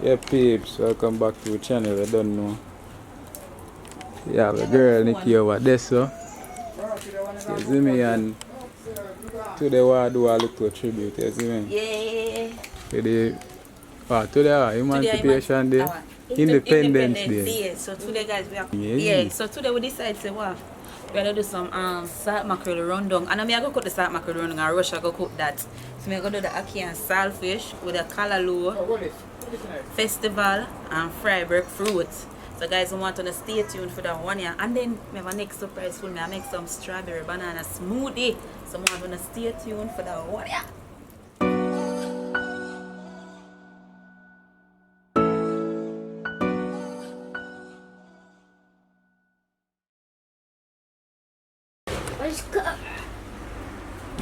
Yeah, peeps, welcome back to the channel. I don't know. Yeah, the girl Nikki over there, so. You see me, and today I do a little tribute, you see me? Yeah. Today, Emancipation Day, Independence Day. So today, guys, so today we decide to what? We're gonna do some salt mackerel rundown. And I'm gonna cook the salt mackerel rundown, and Russia go cook that. So we're gonna do the ackee and saltfish with a callaloo festival and fried breadfruit. So guys, we want to stay tuned for that one year. And then we have a next surprise for me. I make some strawberry banana smoothie. So we want to stay tuned for that one year.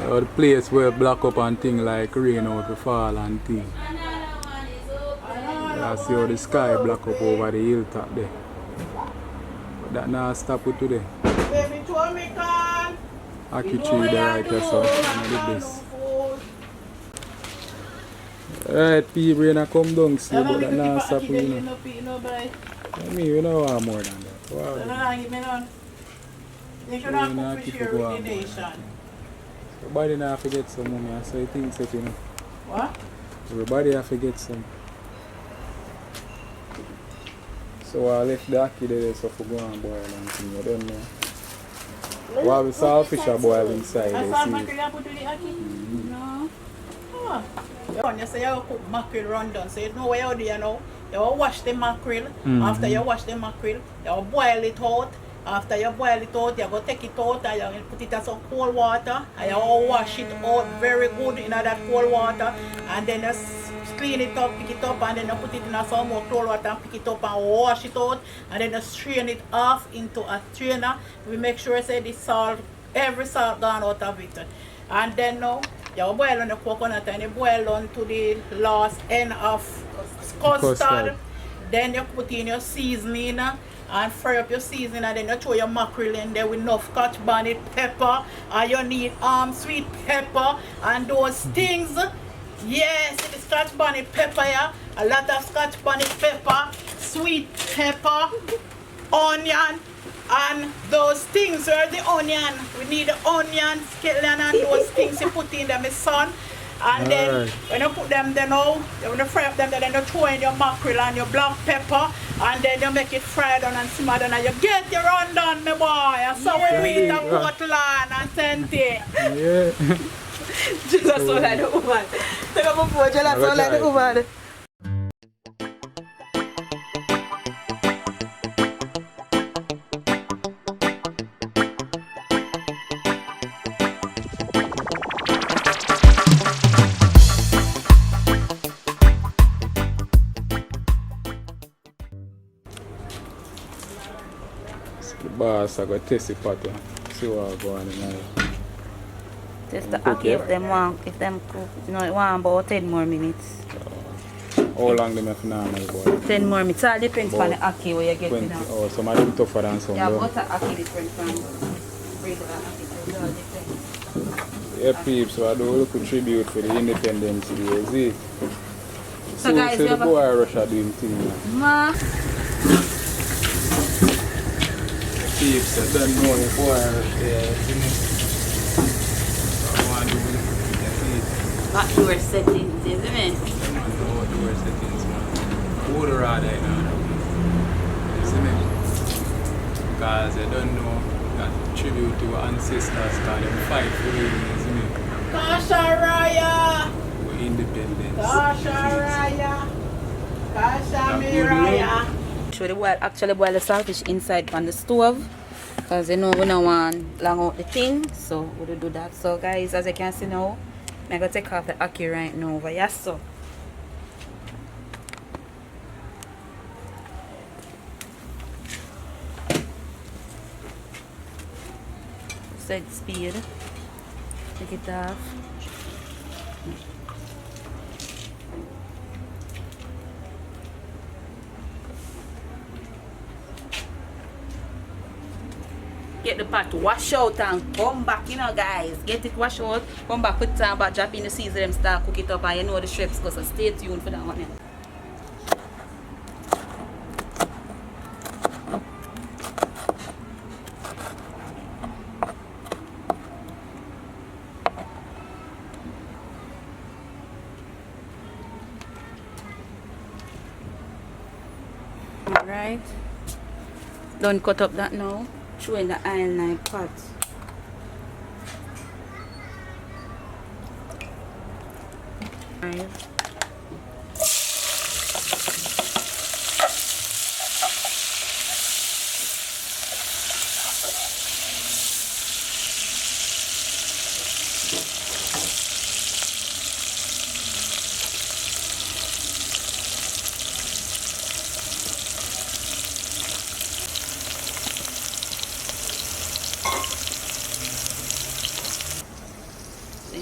The place where black up and thing like rain out to fall and thing. You see how the sky black up over the hilltop there. But that now stop it today. Ackee tree there right there, so the best. Right, people rain come down see, but that now stop it, you know. I mean, you know want more than that. Wow. You should not cook fish here with the nation. Everybody now have to get some money, so I think so, you know. What? Everybody have to get some. So I left the ackee there so for go and boil and thing, I don't know. While the saltfish are boiled inside, I they saw see mackerel it. you put with the ackee? No. Oh. You say you cook mackerel rundown, so you know what you do, you know. You wash the mackerel. After you wash the mackerel, you boil it out. After you boil it out, you go take it out and you put it in some cold water and you wash it out very good in that cold water, and then you clean it up, pick it up, and then you put it in some more cold water and pick it up and wash it out, and then you strain it off into a strainer. We make sure say the salt, every salt gone out of it. And then now you boil on the coconut and you boil on to the last end of custard. Then you put in your seasoning and fry up your seasoning, and then you throw your mackerel in there with enough Scotch bonnet pepper, and you need sweet pepper and those things. Yes, the Scotch bonnet pepper, yeah, a lot of Scotch bonnet pepper, sweet pepper, onion, and those things. Where the onion? We need the onion, scallion, and those things you put in them, my son. And then when you put them there now, when you fry up them, then you throw in your mackerel and your black pepper, and then you make it fried on and simmered and you get your rundown, my boy. So we meet at Portland and Sente. Yeah. Just so like the woman. Take up a phone, just so like the woman. The boss I got taste the pot and see what going on in there. Test the ackee if them cook. You know, it want about 10 more minutes. How long them have normal boil? 10 more minutes. All depends on the ackee where you get it now. Oh, some of them tougher than some. Yeah, though. butter ackee different from regular ackee. So it all depends. Yeah, peeps, so I do a little tribute for the Independence Day, is it? So guys, see we the have boy Russia doing things. Ma. Peeps, I don't know the boy Russia, so I want to do it. Outdoor settings, isn't it? Outdoor settings, man. Water right now. You see me? Because I don't know that tribute to our ancestors, because they fight for it, you see me? Kasha Raya! For independence. Kasha Raya! Kasha Miraya! Should actually boil the saltfish inside on the stove, because you know we don't want long out the thing, so we'll do that. So guys, as you can see now, I'm going to take off the ackee right now over here. So set speed, take it off. Get the pot wash out and come back, you know guys. Get it wash out, come back, put it on back, drop in the season, them start cook it up, and you know the chefs go, so stay tuned for that one. Yeah. Alright. Don't cut up that now. Throw in the iron knife pot. Right.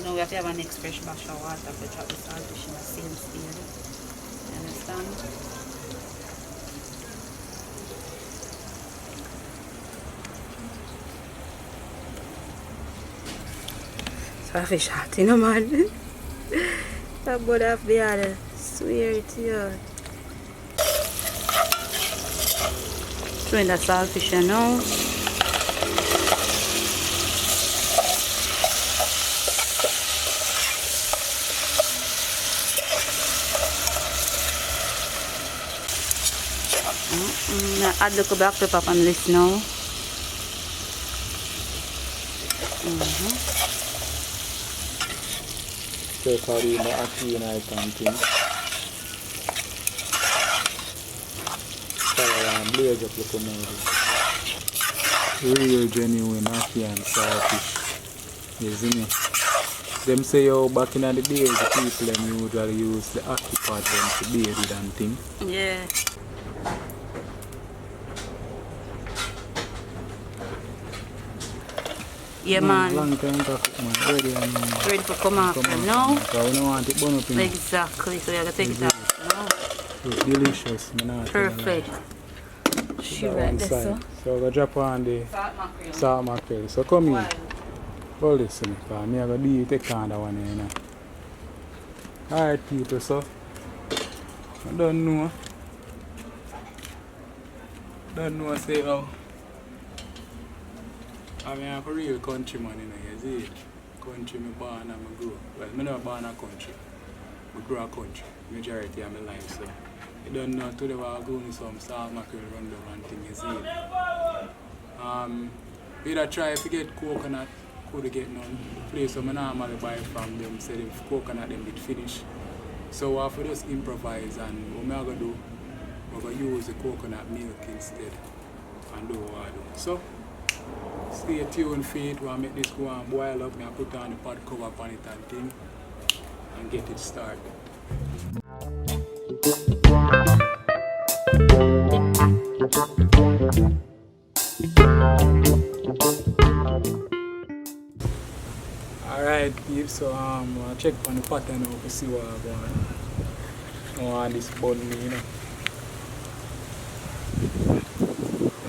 We have to have an next fresh batch of water to drop the saltfish in the same speed. You understand? Saltfish hot, you know, man. That boy have the other. Swear to you. Throwing the saltfish now. Add a little black pepper on this now. Pepper in the Ackee and item thing. Blaze up little more. Real genuine Ackee and saltfish. You see me? Them say yo back in the days the people them usually use the Ackee pot them to bathe it and thing. Yeah. Yeah, man. Long time to cook, man. Ready for come after now. Because we don't want it burn up in. Exactly. So you have to take it out now. It's delicious. Perfect. She right there, so. So we're going to drop on the salt mackerel. So come here. Hold this to me, because I'm going to do it take on that one here, you know. Alright, people, so. I don't know. Say how. I mean, I'm a real countryman, you know, you see it. Country, me born and I grow. Well, I never born a country. I grow a country, majority of my life, so. You don't know, today we're going to some salt mackerel run down and thing, you see it. We either try to get coconut, could get none. The place where I normally buy from them, say the coconut them did finish. So I have to just improvise, and what I'm going to do, I'm going to use the coconut milk instead and do what I do. So, stay tuned for it. We'll make this go and boil up. I put on the pot cover on it and thing and get it started. Alright, peeps, so I'll check on the pattern now to see what I'm going. I want this bun, you know.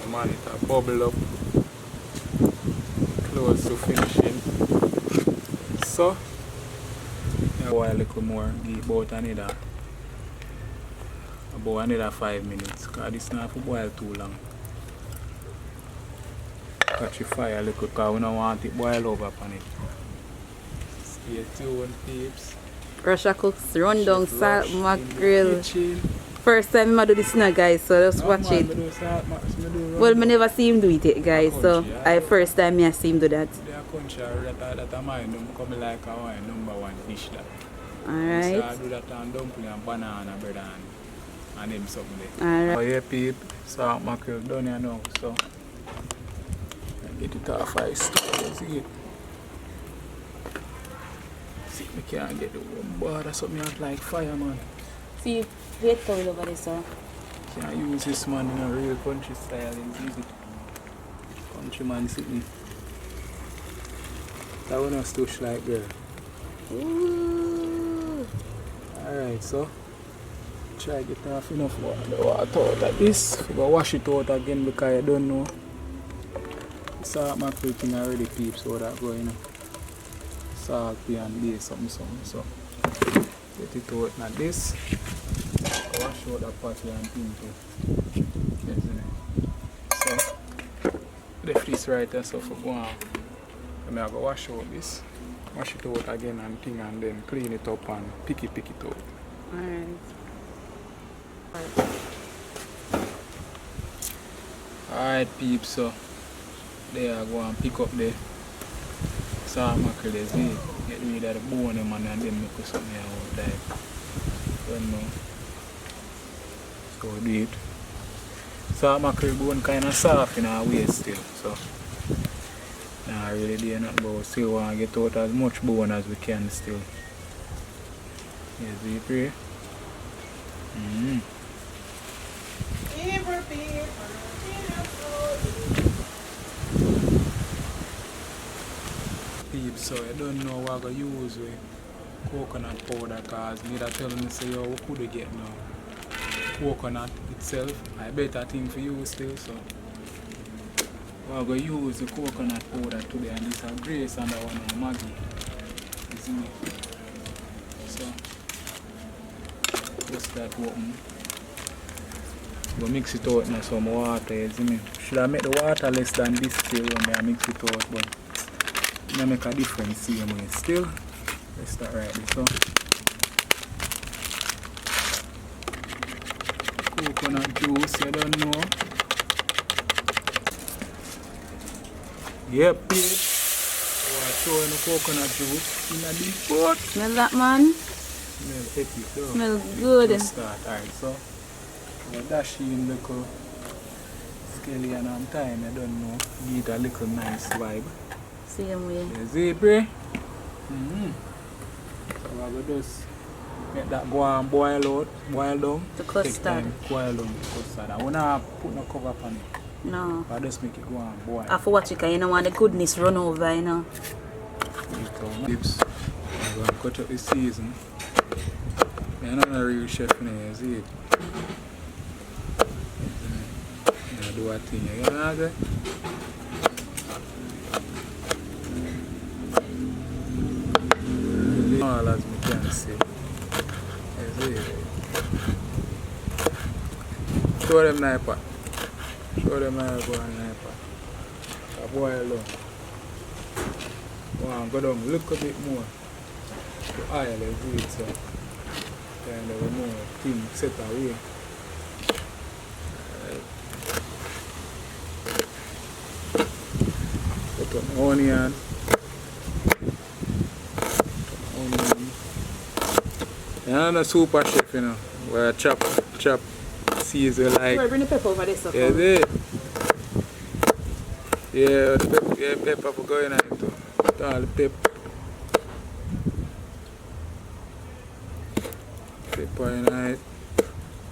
The man, it'll bubble up. Close to finishing. So, I'll boil a little more, give about another 5 minutes, because this not to boil too long. Catch the fire a little, because we don't want it boil over on it. Stay tuned, peeps. Russia cooks rundown salt mackerel. First time I do this now, guys, so just watch it. Well, I never see him do it, guys, so I first time I see him do that. That's my come like our #1 dish. Alright. So I do that on dumpling and banana bread and them something there. Alright. So yeah, people, salt mackerel done here now, so I get it off ice. See it? See, I can't get the one bar, that's something out like fire, man. See, wait for over there, sir. Can't use this man in a real country style, it's easy. Countryman sitting. That one was touch like girl. Alright, so try to get off enough water out of this. We go wash it out again because you don't know. Salt mackerel thing already peeps so that going salty and this something. So get it out like this. Wash out the patty and thing too. So left this right there so for go on. I'm going to wash out this. Wash it out again and thing and then clean it up and pick it out. Alright. Alright peeps, so they are going to pick up the salt mackerel, see? Get rid of the bone them and then make something out like. Don't know. So do it. Salt mackerel bone kind of soft in our waist still, so nah really do nothing, but we still want to get out as much bone as we can still. Yeah, see it? Peeps, so I don't know what I'm going to use with coconut powder, because me that tell me say, yo, what could you get now? Coconut itself, I better thing for you still, so we're going to use the coconut powder today, and this is Grace and that one of Maggie. You see me? So, just that open. We'll mix it out in some water, you see me? Should I make the water less than this still when I mix it out, but it make a difference same way. Still, let's start right there. So, coconut juice, you don't know. Yep, bitch. So I throw in the coconut juice in a deep pot. Smell that, man? Smell epic though. Smell good. Let's start. Alright, so we'll dash in little scallion and thyme, I don't know. Give it a little nice vibe. Same way. You see, bro? So I will just make that go and boil out, boil down. The custard. Take time, boil down the custard. I won't put no cover on it. No. I just make it go and boil. I for watch it, because you don't want the goodness run over, you know. Tips. I'm going to cut up the season. I'm not a real chef now, you see it? I do a thing, you know that? All as we can see. You see it? Show them knife pot. Show them how to go on knife pot. I boil down. Wow, go down, look a bit more. The oil is good, so kind of more thin set away. Put up onion. I'm not a super chef, you know, where I chop, season like. Bring the pepper over this. Yeah, there. Yeah, the pepper for going on too. All the pepper. Pepper in it.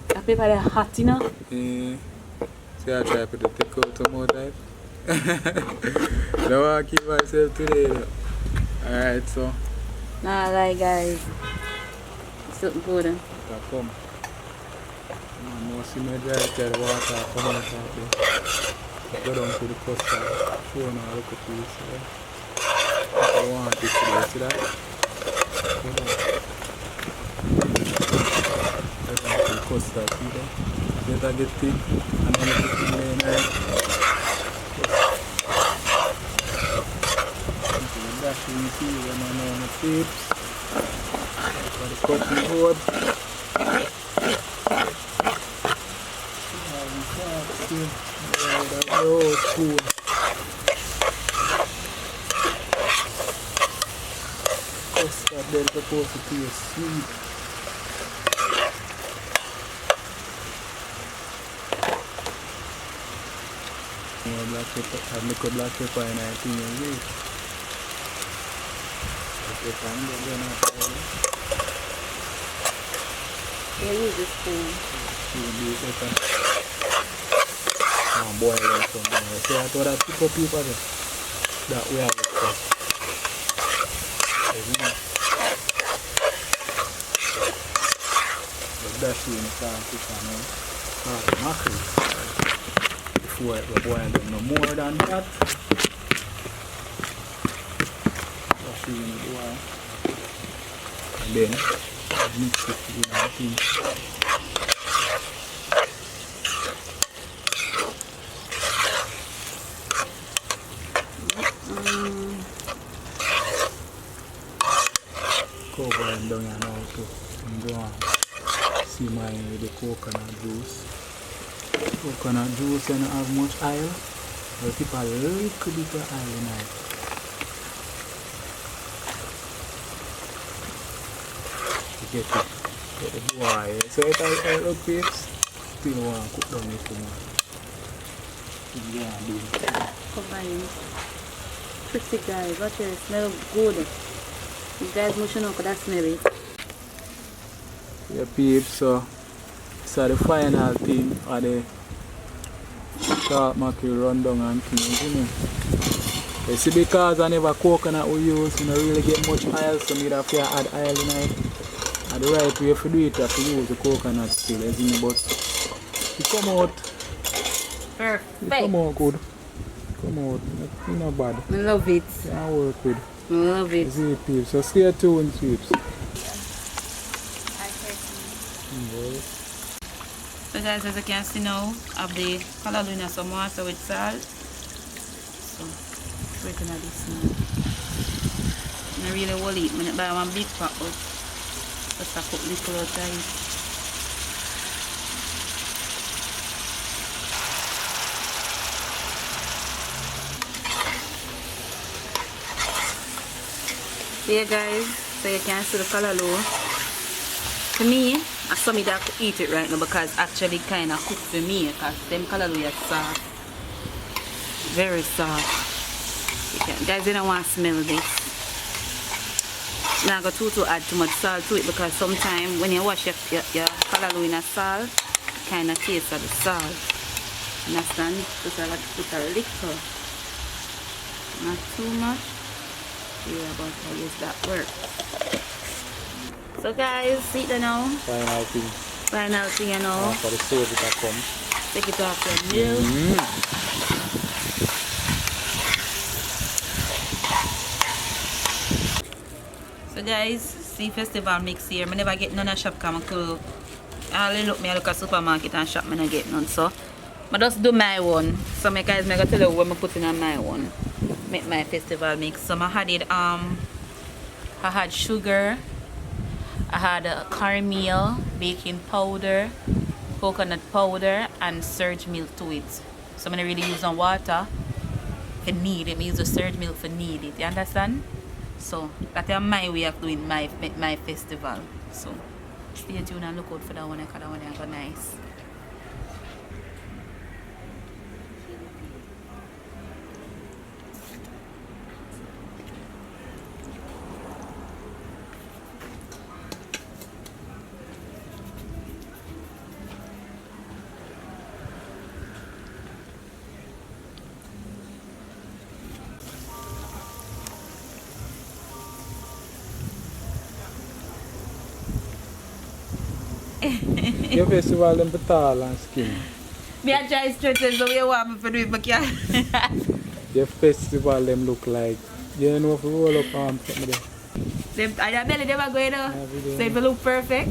The pepper is hot, you know? Yeah. See, I try to put the thick out some more type. Don't want to keep myself today though. Alright, so. Nah, like guys. It's looking good. Come. Now see me dry the water come out of there. Go down to the custard. Show you now look at this. I want it today, see that? Go down. Go down to the custard, see that? Let that get thick and then you put it in there. Dash in the tea when I know the tips. For the cutting board. Spoon. Custard then supposed to taste sweet. Black pepper, I make a black pepper and I think you need. Yeah, use this spoon. Boil it some more. So I thought I'd pick up people there. That way I would cut. But that's when I start to mackerel. Before it will boil them no more than that. That's when it boil. And then mix it with the thing. Cover them down here now too. And go on. See mine with the coconut juice. Coconut juice and not have much oil. We'll keep a little bit of oil in it. To get the boil. So it has a little peeps. Still want to cook down it too much. Yeah, Combine. Pretty guys, watch it, smell good. You guys must know that smell it. Yeah, peeps, so the final thing of the salt mackerel rundown and things, you know. You see, because I never coconut we use, you don't really get much oil, so you have to add oil in it. And the right way to do it, you have to use the coconut still, you see, but it come out. Perfect. It come out good. Come out, it's not bad. I love it. Yeah, work with. I love it. You see it, peeps, so stay tuned, peeps. So guys, as you can see now, I have the color in some water with salt. So, put it in this now. I really will eat. I buy one big pot, but just I put little out of it. There guys, so you can see the color low. For me, I saw me that I could eat it right now because actually kind of cooked for me because them callaloo are soft. Very soft. Guys, you don't want to smell this. Now I got to add too much salt to it because sometimes when you wash your callaloo in a salt, it kind of tastes of the salt. Understand? Just I like to put a little. Not too much. Yeah, but I use that work. So guys, see it now. Final thing. Final thing, you know. For the sauce that comes. Take it off the milk. So guys, see festival mix here. I never get none of shop come to. I look at supermarket and shop, I don't get none. So I just do my one. So my guys, I tell you what I put in on my one. Make my festival mix. So I had it I had sugar. I had caramel, baking powder, coconut powder, and surge milk to it. So I'm going to really use on water for need it. I use the surge milk for need it. You understand? So that's my way of doing my festival. So stay tuned and look out for that one because that one is going nice. Your festival them for tall and skinny. Me I try stretches the way you want me to do it, but yeah. Your festival them look like, you know if you roll up arms something there. Them, and your belly never going to, so if you look perfect.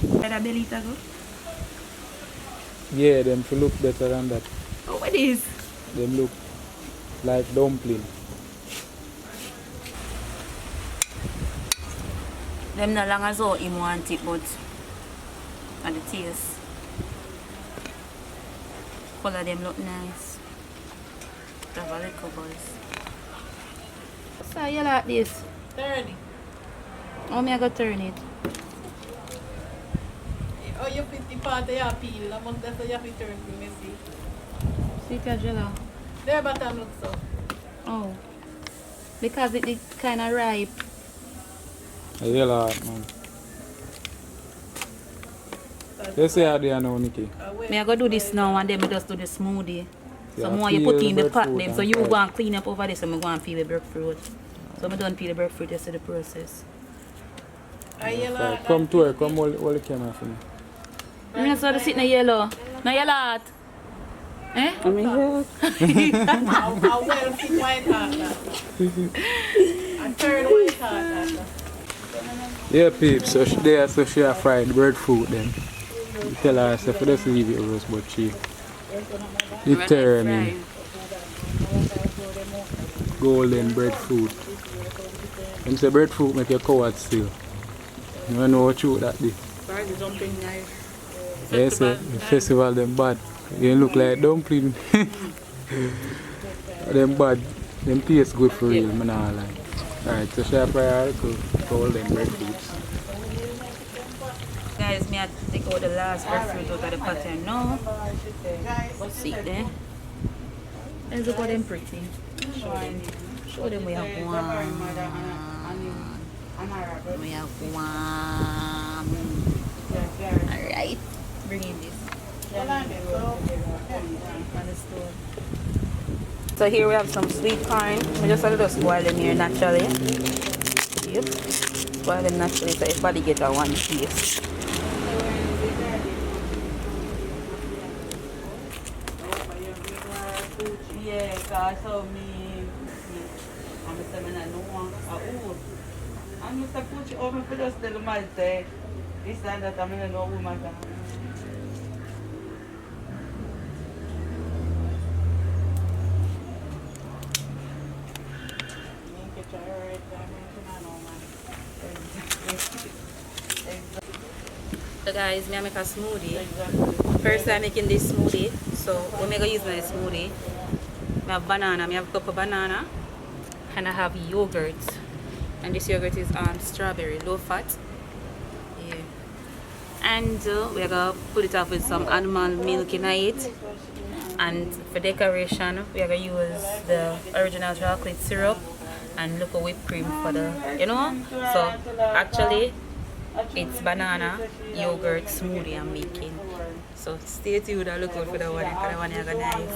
And your belly to go? Yeah, them to look better than that. Oh, what is? Them look like dumpling. Them no long as how him want it, but and the taste. Color them look nice. Have a little buzz. So you like this? Turn it. How me I go turn it? Oh, you put the part of your peel. Among that, you have to turn it, you see. Sweet jello. There, bottom looks so. Oh. Because it is kind of ripe. A yellow heart, man. You see how they are now, Nikki. Me I go do this now and then I just do the smoothie. So Yeah, more you put peel in the the pot breadfruit them. So and you fry. go and clean up over this and I go and peel the breadfruit. So I don't peel the breadfruit, you see the process. Right. Come to her, come hold the camera for me. I saw the sitting in yellow. No yellow heart. Eh? How well fit white heart that? And turn white heart that. Yeah, peeps, so she there, so she have fried breadfruit then. You tell her, so for just leave it roast, but she determined golden breadfruit. Them say breadfruit make your coward still. You don't know what you that be. Fried is something nice. Yes, the festival them bad. They look like dumpling. Them bad. Them taste good for real, man. I like. Alright, so share priority to golden breadfruits. Guys, me I take out the last breadfruit out of the pattern now. See there. Let's look at them pretty. Show them we have one. We have one. Alright. Bring in this. So here we have some sweet corn. We just let us boil them here naturally. Yep. Boil them naturally so everybody get a one piece. Yeah, because so me, I'm saying I don't want I'm Mr. Pucci over for just tell my say this and that I'm in no woman. So guys, me I make a smoothie. First time making this smoothie. So we make a use my smoothie. I have banana, I have a cup of banana, and I have yogurt. And this yogurt is strawberry, low fat. Yeah. And we're gonna put it up with some animal milk in it. And for decoration, we're gonna use the original chocolate syrup and look a whipped cream for the, you know. So actually, it's banana yogurt smoothie I'm making. So stay tuned and look out for the one. Because the one is nice.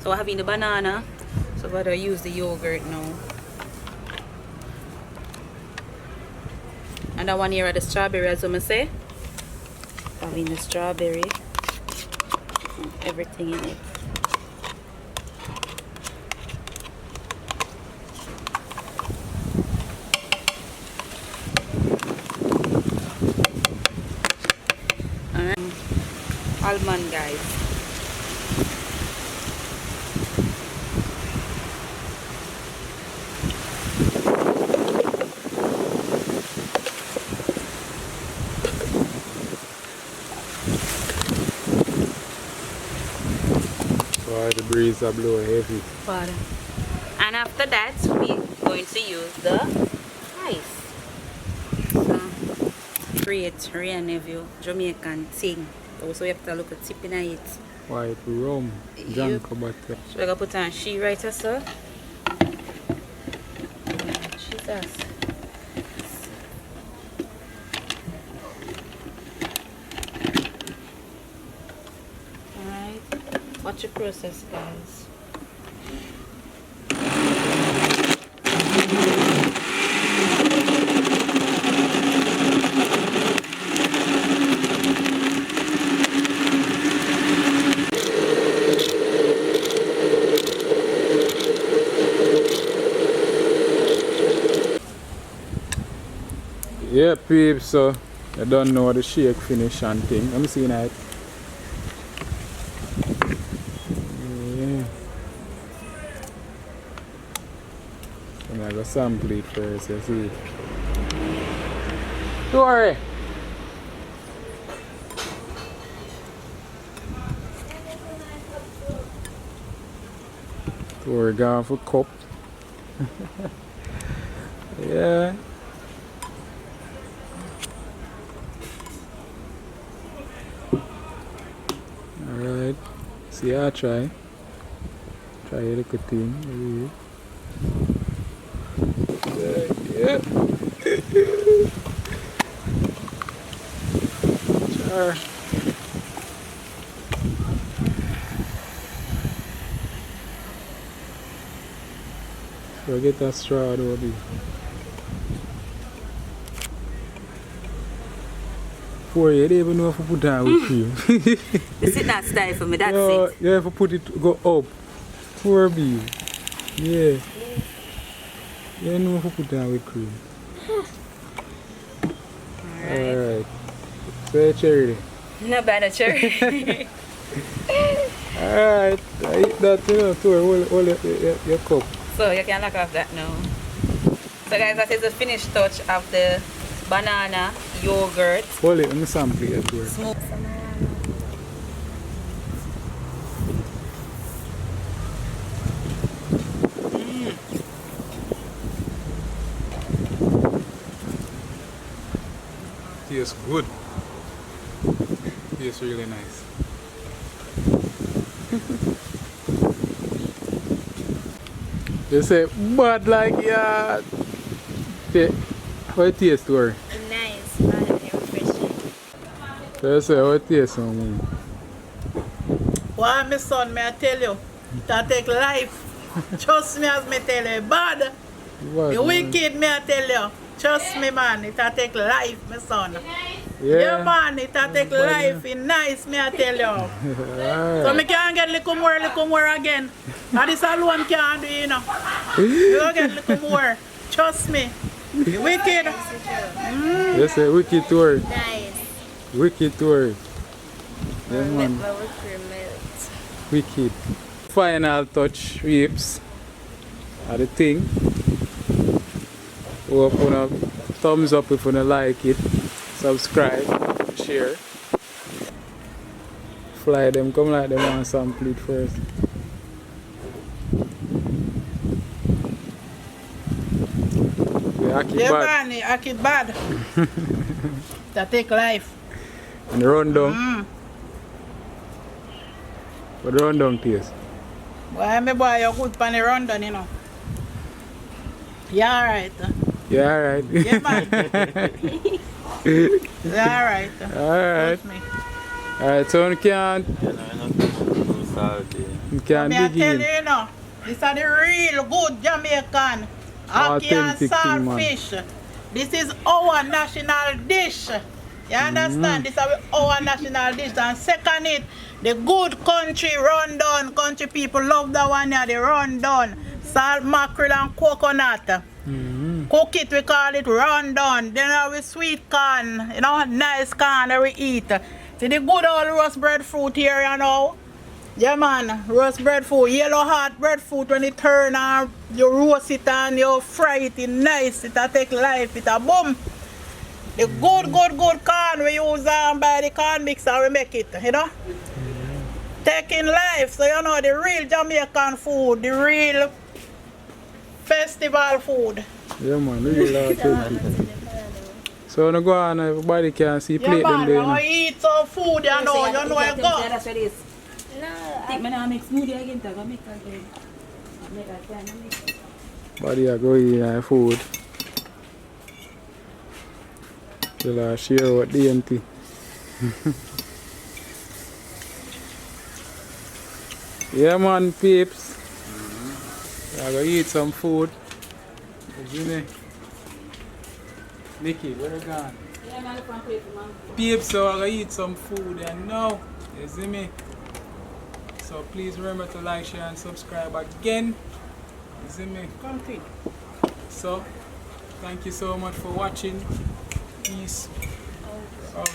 So we're having the banana, so we're going to use the yogurt now. And that one here are the strawberry, as I say. Having the strawberry, everything in it. Almond, guys. Why the breeze are blowing heavy. And after that, we're going to use the ice. So, create Ria Neville Jamaican thing. Also, we have to look at tip in it. White rum, junk butter. So, we're going to put on she right so. Jesus. Alright. Watch your process, guys. Yeah, peeps, so I don't know the shake finish and thing. Let me see that. Yeah. I'm going to sample it first, you see. Don't worry. So we're going for cup. Yeah. Alright. See, I try. Try a little thing. Yeah. Sure. So get that straw out of it. For you, don't even know if you put that with cream. This is not style for me, that's it. Yeah, if you put it, go up. For me. Yeah. You don't know if you put that with cream. Alright. So cherry. Not bad at cherry. Alright, I eat that too. Hold your cup. So you can knock off that now. So guys, that is the finished touch of the banana yogurt. Hold it, let me sample it too. Smooth. Tastes good. Tastes really nice. They say bad like yeah. How it tastes to her? Nice, but refreshing. They say how it tastes on me. Why, my son, may I tell you? That take life. Trust me as me tell you. Bad. What, The man? wicked, may I tell you. Trust me, man. It take life, my son. Yeah. Yeah, man. It take life. It nice, may I tell you. Alright. So me can't get little more again. And this alone can't do, you know. You don't get little more. Trust me. The wicked. They say wicked to her. Nice. Wicked to her. Yeah, man. My whipped melt. Wicked. Final touch ribs are the thing. Hope you know, thumbs up if you like it. Subscribe, share. Fly them, come like them and sample it first. Yeah, Ackee Yeah, bad. man. Ackee bad. That take life. And the rundown. What the rundown taste? Why, my boy, you're good for the rundown, you know. Yeah, alright. Yeah, alright. Yeah, man. Yeah, alright. Alright. Trust me. Alright, so you can't Me I dig tell in. you, you know, this is the real good Jamaican Ackee and Authentic thing, man. saltfish. This is our national dish. You understand? This is our national dish. And second it, the good country rundown. Country people love that one here, the rundown. Salt, mackerel and coconut. Cook it, we call it rundown. Then have we sweet corn, you know, nice corn that we eat. See the good old roast breadfruit here, you know. Yeah, man, roast breadfruit, yellow hot breadfruit. When it turn on, you roast it and you fry it in nice. It a take life, it a boom. The good corn we use by the corn mixer we make it, you know. Taking life, so you know the real Jamaican food, the real festival food. Yeah, man, really authentic. So when you go on, everybody can see Yeah, plate them man, there. you eat some food, you know you go. That's what it is. No, Take me now make smoothie again. Go make again. Make a can. Body are go eat food. You'll share what the empty. Yeah, man, peeps. I go eat some food. You know, Nikki, where you gone? Yeah, man, look and play for man. Peeps, so I go eat some food and now, you see me? So please remember to like, share and subscribe again. You see me? Come feed. So, thank you so much for watching. Peace out.